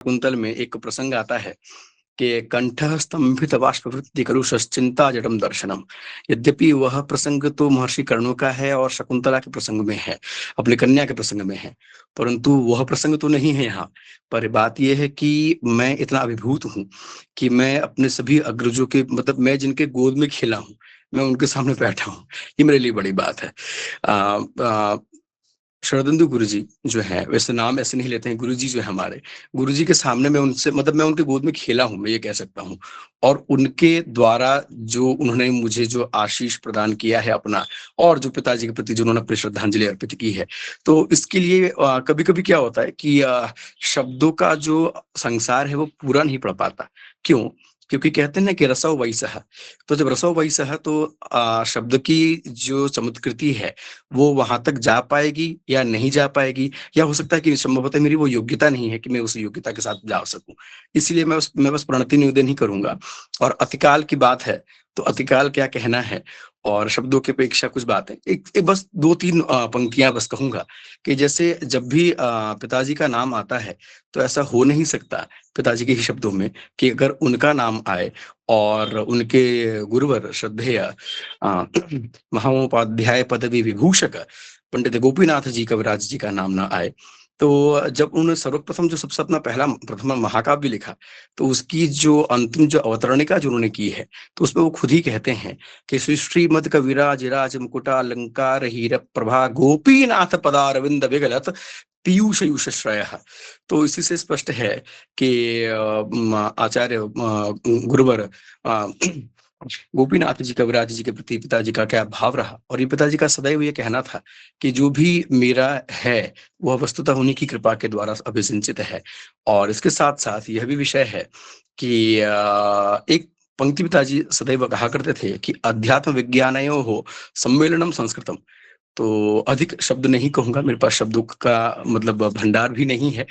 Quintal में एक प्रसंग आता है कि कंठः स्तंभित बाष्पवृत्ति कलुषश्चिंता जडम दर्शनम। यद्यपि वह प्रसंग तो महर्षि कर्णों का है और शकुंतला के प्रसंग में है, अपनी कन्या के प्रसंग में है, परंतु वह प्रसंग तो नहीं है यहाँ पर। बात यह है कि मैं इतना अभिभूत हूँ कि मैं अपने सभी अग्रजों के मतलब मैं जिनके गोद में खेला हूँ, मैं उनके सामने बैठा हूँ। ये मेरे लिए बड़ी बात है। आ, आ, शरदिंदु गुरुजी जो है, वैसे नाम ऐसे नहीं लेते हैं, गुरुजी जो है हमारे, गुरुजी के सामने मैं उनसे मतलब मैं उनके गोद में खेला हूँ, मैं ये कह सकता हूँ। और उनके द्वारा जो उन्होंने मुझे जो आशीष प्रदान किया है अपना, और जो पिताजी के प्रति जो उन्होंने अपनी श्रद्धांजलि अर्पित की है, तो इसके लिए कभी कभी क्या होता है कि शब्दों का जो संसार है वो पूरा नहीं पढ़ पाता। क्यों? क्योंकि कहते हैं ना कि रसो वैसह। तो जब रसो वैसह तो शब्द की जो चमत्कृति है वो वहां तक जा पाएगी या नहीं जा पाएगी, या हो सकता है कि संभवतः मेरी वो योग्यता नहीं है कि मैं उस योग्यता के साथ जा सकूं। इसलिए मैं बस प्रणति निवेदन ही करूंगा। और अतिकाल की बात है तो अतिकाल क्या कहना है, और शब्दों की अपेक्षा कुछ बात है। एक बस दो तीन पंक्तियां बस कहूंगा कि जैसे जब भी पिताजी का नाम आता है तो ऐसा हो नहीं सकता पिताजी के ही शब्दों में कि अगर उनका नाम आए और उनके गुरुवर श्रद्धेय महामहोपाध्याय पदवी विभूषक पंडित गोपीनाथ जी कविराज जी का नाम ना आए। तो जब उन्होंने सर्वप्रथम जो सबसे अपना पहला प्रथम महाकाव्य लिखा, तो उसकी जो अंतिम जो अवतरणिका जो उन्होंने की है, तो उसमें वो खुद ही कहते हैं कि श्री श्रीमद कविराज राज मुकुटा अलंकार हीर प्रभा गोपीनाथ पदारविंद विगलत पीयूष यूष श्रय। तो इसी से स्पष्ट है कि आचार्य गुरुवर गोपीनाथ जी कविराज जी के प्रति पिताजी का क्या भाव रहा, और ये पिताजी का सदैव ये कहना था कि जो भी मेरा है वह वस्तुतः उन्हीं की कृपा के द्वारा अभिसिंचित है। और इसके साथ साथ यह भी विषय है कि एक पंक्ति पिताजी सदैव कहा करते थे कि अध्यात्म विज्ञानयो हो सम्मेलनम संस्कृतम। तो अधिक शब्द नहीं कहूंगा, मेरे पास शब्दों का मतलब भंडार भी नहीं है,